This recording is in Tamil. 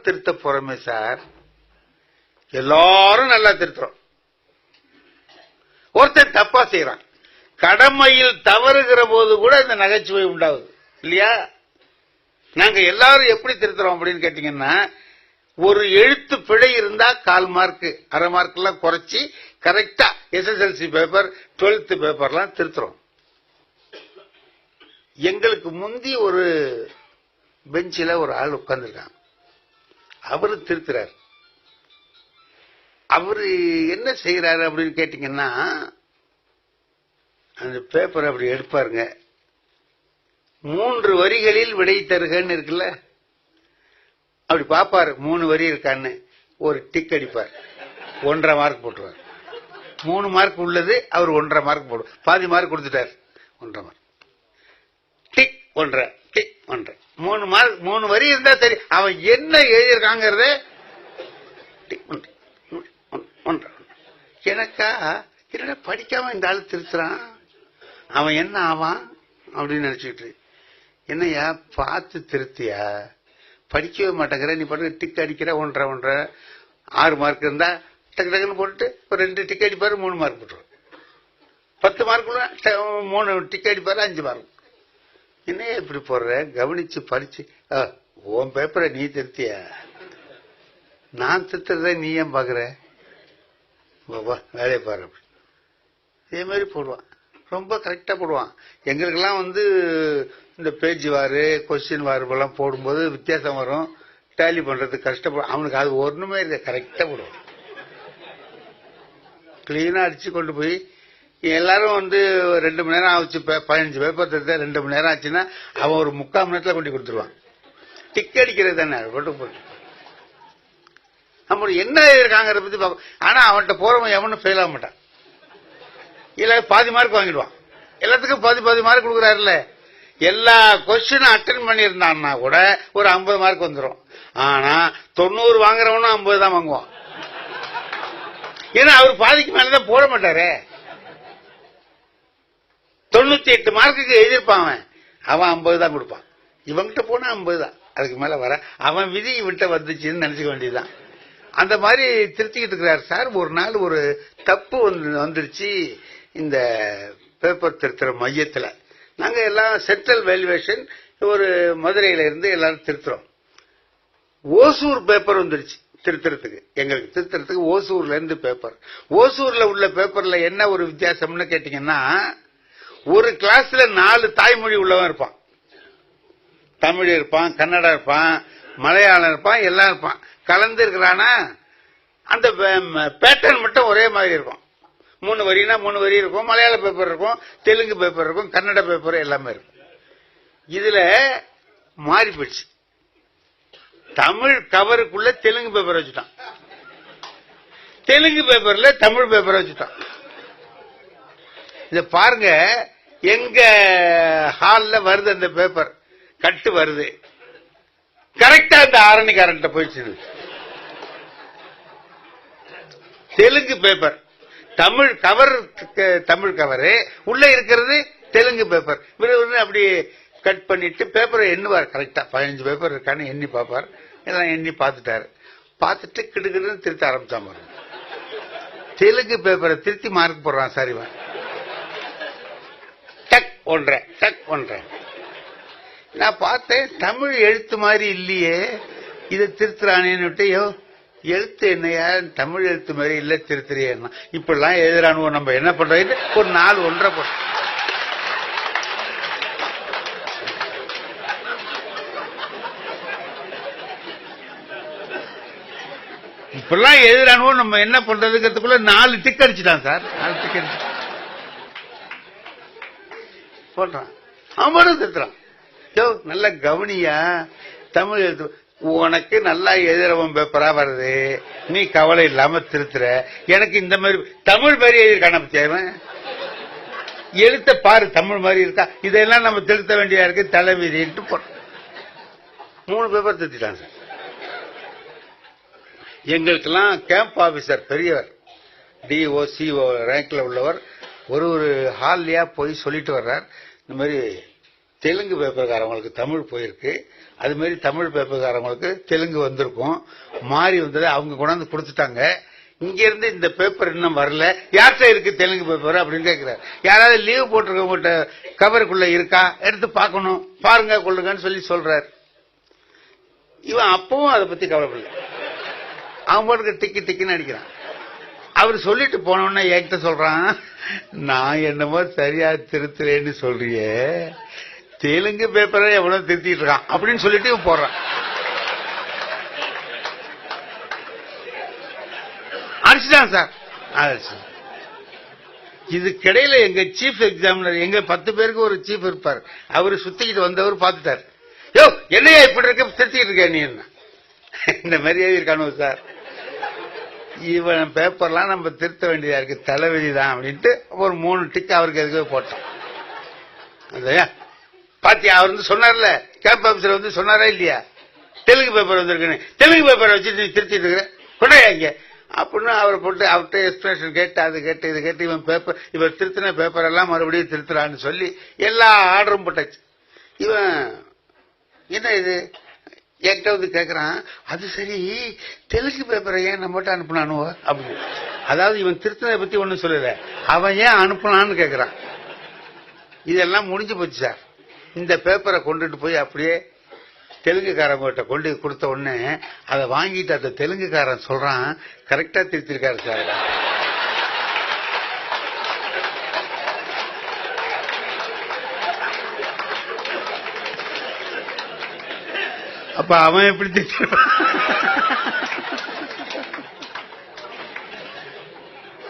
திருத்த போறோமே சார், எல்லாரும் நல்லா திருத்துறோம். ஒருத்தர் தப்பா செய்யறான், கடமையில் தவறுகிற போது கூட இந்த நகைச்சுவை உண்டாகுது இல்லையா? நாங்க எல்லாரும் எப்படி திருத்துறோம் அப்படின்னு கேட்டீங்கன்னா, ஒரு எழுத்து பிழை இருந்தா 1/4 மார்க் 1/2 மார்க் எல்லாம் குறைச்சி கரெக்டா SSLC பேப்பர் 12th பேப்பர்லாம் திருத்துறோம். எங்களுக்கு முந்தி ஒரு பெஞ்சில ஒரு ஆள் உட்கார்ந்துருக்காங்க, அவரு திருத்துறாரு. அவரு என்ன செய்யறாரு அப்படின்னு கேட்டீங்கன்னா, அந்த பேப்பர் அப்படி எடுப்பாருங்க, 3 வரிகளில் விடை தருகன்னு இருக்குல்ல, அப்படி பாப்பாரு 3 வரி இருக்கான்னு ஒரு டிக் அடிப்பார், 1.5 மார்க் போட்டுருவார். 3 மார்க் உள்ளது அவர் 1.5 மார்க் போடுவார், பாதி மார்க் கொடுத்துட்டார், 1.5 மார்க். டிக் 1.5 டிக் 1.5 3 மார்க், 3 வரி இருந்தா சரி, அவன் என்ன எழுதியிருக்காங்கிறத டிக் 1.5. எனக்கா என்னடா படிக்காம இந்த ஆளு திருத்துறான், அவன் என்ன ஆவான் அப்படின்னு நினைச்சுட்டு, என்னையா பார்த்து திருத்தியா, படிக்கவே மாட்டேங்கிற, நீ பாட்டு டிக் அடிக்கிற 1.5 6 மார்க் இருந்தா டக்கு டக்குன்னு போட்டுட்டு ஒரு 2 டிக் அடிப்பாரு, 3 மார்க் போட்டுருவாரு. 10 மார்க் 3 டிக் அடிப்பாரு, 5 மார்க். என்ன இப்படி போடுற, கவனிச்சு படிச்சு, உன் பேப்பரை நீ திருத்திய, நான் திருத்துறத நீ ஏன் பாக்குற, வேலையை பாரு. இதே மாதிரி போடுவான், ரொம்ப கரெக்டா போடுவான். எங்களுக்கெல்லாம் இந்த பேஜ் வாரு கொஸ்டின் வாரு எல்லாம் போடும்போது வித்தியாசம் வரும், டேலி பண்றதுக்கு கஷ்டப்படும். அவனுக்கு அது ஒண்ணுமே இல்லை, கரெக்டா போடுவான், கிளீனா அடிச்சு கொண்டு போய். எல்லாரும் 2 மணி நேரம் ஆச்சு, 15 பேப்பர் திருத்த 2 மணி நேரம் ஆச்சுன்னா அவன் ஒரு 3/4 மணி நேரத்துல கொண்டு கொடுத்துருவான். டிக் அடிக்கிறது தானே, போட்டு போட்டு நம்ம என்ன இருக்காங்கிறத பத்தி பார்ப்போம். ஆனா அவன்கிட்ட போறவன் எவனும் ஃபெயில் ஆக மாட்டான், இல்ல பாதி மார்க் வாங்கிடுவான். எல்லாத்துக்கும் பாதி மார்க் கொடுக்குறாருல்ல, எல்லா கொஸ்டினும் அட்டென்ட் பண்ணியிருந்தான்னா கூட ஒரு 50 மார்க் வந்துடும். ஆனா 90 வாங்குறவனும் 50 தான் வாங்குவான், ஏன்னா அவர் பாதிக்கு மேலதான் போட மாட்டாரு. 98 மார்க்குக்கு எழுதியிருப்பான், அவன் 50 தான் கொடுப்பான். இவங்கிட்ட போனா 50 தான், அதுக்கு மேல வர அவன் விதி இவன்கிட்ட வந்துச்சுன்னு நினைச்சுக்க வேண்டியதுதான். அந்த மாதிரி திருத்திக்கிட்டு இருக்கிறார் சார். ஒரு நாள் ஒரு தப்பு வந்துருச்சு இந்த பேப்பர் திருத்துற மையத்துல. நாங்க எல்லாம் சென்ட்ரல் வேல்யூவேஷன் ஒரு மதுரையில இருந்து எல்லாரும் திருத்துறோம். ஓசூர் பேப்பர் வந்துருச்சு திருத்துறதுக்கு, எங்களுக்கு திருத்துறதுக்கு ஓசூர்ல இருந்து பேப்பர். ஓசூர்ல உள்ள பேப்பர்ல என்ன ஒரு வித்தியாசம்னு கேட்டீங்கன்னா, ஒரு கிளாஸ்ல 4 தாய்மொழி உள்ளவன் இருப்பான். தமிழ் இருப்பான், கன்னடம் இருப்பான், மலையாளம் இருப்பான், எல்லாம் இருப்பான். கலந்து இருக்கிறானா, அந்த பேட்டர்ன் மட்டும் ஒரே மாதிரி இருக்கும். 3 வரினா 3 வரி இருக்கும், மலையாள பேப்பர் இருக்கும், தெலுங்கு பேப்பர் இருக்கும், கன்னட பேப்பர் எல்லாமே இருக்கும். இதுல மாறி போச்சு, தமிழ் கவருக்குள்ள தெலுங்கு பேப்பர் வச்சுட்டான், தெலுங்கு பேப்பர்ல தமிழ் பேப்பர் வச்சுட்டான். இத பாருங்க, எங்க ஹால்ல வருது அந்த பேப்பர், கட்டு வருது, கரெக்டா அந்த ஆரணிக்காரன்ட்ட போயிடுச்சு. Telugu paper, Tamil cover, Tamil cover உள்ள இருக்கிறது தெலுங்கு பேப்பர். அப்படி கட் பண்ணிட்டு பேப்பரை எண்ணுவார், கரெக்டா 15 பேப்பர் இருக்கான்னு எண்ணி பார்ப்பார். எல்லாம் எண்ணி பார்த்துட்டாரு. பார்த்துட்டு கிடுகிடுன்னு திருத்த ஆரம்பிச்சான். தெலுங்கு பேப்பரை திருத்தி மார்க் போடுறான் சார் இவன். டக் 1.5 டக் 1.5. நான் பார்த்தேன், தமிழ் எழுத்து மாதிரி இல்லையே, இதை திருத்துறானேன்னு விட்டு, எழுத்து என்னையா தமிழ் எழுத்து மாதிரி இல்ல திருத்துறியா, இப்படிலாம் எழுதுறானுவோ, நம்ம என்ன பண்றது, ஒரு 4 1.5 போட்டு இப்பெல்லாம் எழுதுறானுவோ, நம்ம என்ன பண்றதுங்கிறதுக்குள்ள 4 டிக் அடிச்சுட்டான் சார். 4 டிக் அடிச்சு போட்டான், அவனும் திருத்துறான். நல்ல கவனியா, தமிழ் எழுத்து உனக்கு நல்லா எழுதுறவன் பேப்பரா வருது, நீ கவலை இல்லாம திருத்துற. எனக்கு இந்த மாதிரி தமிழ் மாதிரி எழுதிருக்கான தேவன், எழுத்த பாரு தமிழ் மாதிரி இருக்கா, இதெல்லாம் நம்ம திருத்த வேண்டியா இருக்கு, தலைவிதிட்டு போட்ட 3 பேப்பர் திருத்திட்டாங்க. எங்களுக்கெல்லாம் கேம்ப் ஆபீசர் பெரியவர், டிஓ சிஓ ரேங்க்ல உள்ளவர், ஒரு ஹால்லையா போய் சொல்லிட்டு வர்றார், இந்த மாதிரி தெலுங்கு பேப்பர்காரவங்களுக்கு தமிழ் போயிருக்கு, அது மாதிரி தமிழ் பேப்பர்காரவங்களுக்கு தெலுங்கு வந்திருக்கும், மாறி வந்தது அவங்க கொண்டாந்து கொடுத்துட்டாங்க. இங்க இருந்து இந்த பேப்பர் இன்னும் வரல, யார்கிட்ட இருக்கு தெலுங்கு பேப்பர் அப்படின்னு கேட்கிறார். யாராவது லீவ் போட்டிருக்க கவருக்குள்ள இருக்கா, எடுத்து பார்க்கணும், பாருங்க கொள்ளுங்கன்னு சொல்லி சொல்றாரு. இவன் அப்பவும் அதை பத்தி கவலைப்படல, அவன் போட்டுக்கு டிக்கி டிக்கின்னு அடிக்கிறான். அவர் சொல்லிட்டு போனோம்னா என்கிட்ட சொல்றான், நான் என்னமோ சரியா திருத்துறேன்னு சொல்றியே, தெலுங்கு பேப்பரை எவ்வளவு திருத்திட்டு இருக்கான் அப்படின்னு சொல்லிட்டு இவன் போடுறான். அடிச்சுட்டான் சார். இதுக்கிடையில எங்க சீஃப் எக்ஸாமினர், எங்க 10 பேருக்கு ஒரு சீஃப் இருப்பார், அவரு சுத்திக்கிட்டு வந்தவர் பார்த்துட்டார். யோ என்னையா இப்படி இருக்க, திருத்திக்கிட்டு இருக்க நீ, என்ன இந்த மாதிரியே இருக்கானு சார். இவன் பேப்பர்லாம் நம்ம திருத்த வேண்டியதா இருக்கு, தலைவிதிதான் அப்படின்ட்டு ஒரு 3 டிக் அவருக்கு எதுக்கு போட்டான். பாத்தியா, அவர் வந்து சொன்னார்ல, கேம்ப் ஆபீசர் வந்து சொன்னாரா இல்லையா, தெலுங்கு பேப்பர் வந்திருக்குன்னு, தெலுங்கு பேப்பரை வச்சுட்டு நீ திருத்திட்டு இருக்கிற கொண்டாயா இங்க அப்படின்னு அவரை போட்டு அவர்கிட்ட எக்ஸ்பிளேஷன் கேட்டு அது கேட்டு இது கேட்டு இவர் திருத்தின பேப்பர் எல்லாம் மறுபடியும் திருத்துறான்னு சொல்லி எல்லா ஆர்டரும் போட்டாச்சு. இவன் என்ன இது என்கிட்ட வந்து கேட்கறான், அது சரி தெலுங்கு பேப்பரை ஏன் நம்மகிட்ட அனுப்புனானோ அப்படின்னு. அதாவது இவன் திருத்தினதை பத்தி ஒண்ணும் சொல்லல, அவன் ஏன் அனுப்புனான்னு கேட்கறான். இதெல்லாம் முடிஞ்சு போச்சு சார். இந்த பேப்பரை கொண்டுட்டு போய் அப்படியே தெலுங்குக்காரங்கிட்ட கொண்டு கொடுத்த உடனே அதை வாங்கிட்டு அந்த தெலுங்குக்காரன் சொல்றான், கரெக்டா திருத்திருக்காரு சார். அப்ப அவன் எப்படி திருத்திருப்பான்?